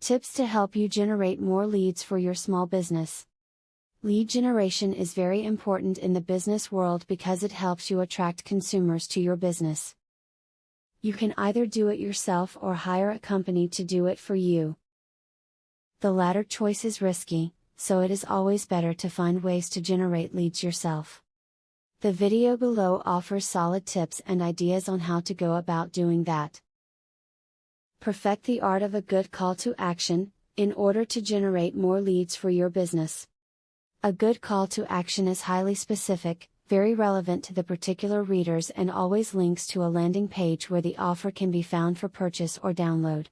Tips to help you generate more leads for your small business. Lead generation is very important in the business world because it helps you attract consumers to your business. You can either do it yourself or hire a company to do it for you. The latter choice is risky, so it is always better to find ways to generate leads yourself. The video below offers solid tips and ideas on how to go about doing that. Perfect the art of a good call to action, in order to generate more leads for your business. A good call to action is highly specific, very relevant to the particular readers, and always links to a landing page where the offer can be found for purchase or download.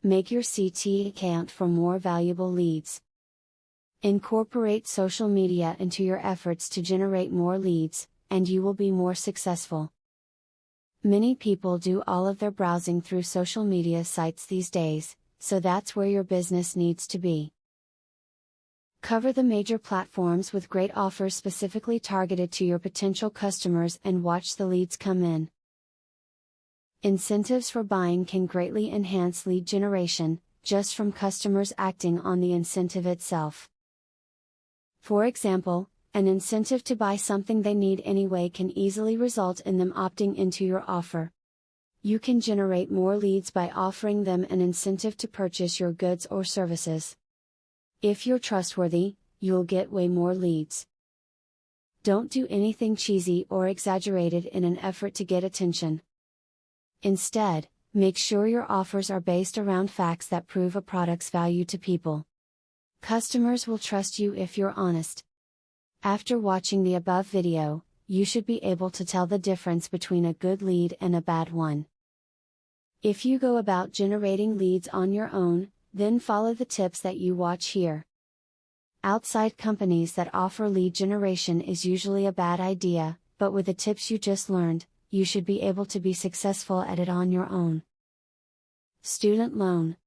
Make your CTA count for more valuable leads. Incorporate social media into your efforts to generate more leads, and you will be more successful. Many people do all of their browsing through social media sites these days, so that's where your business needs to be. Cover the major platforms with great offers specifically targeted to your potential customers and watch the leads come in. Incentives for buying can greatly enhance lead generation, just from customers acting on the incentive itself. For example, an incentive to buy something they need anyway can easily result in them opting into your offer. You can generate more leads by offering them an incentive to purchase your goods or services. If you're trustworthy, you'll get way more leads. Don't do anything cheesy or exaggerated in an effort to get attention. Instead, make sure your offers are based around facts that prove a product's value to people. Customers will trust you if you're honest. After watching the above video, you should be able to tell the difference between a good lead and a bad one. If you go about generating leads on your own, then follow the tips that you watch here. Outside companies that offer lead generation is usually a bad idea, but with the tips you just learned, you should be able to be successful at it on your own. Student loan.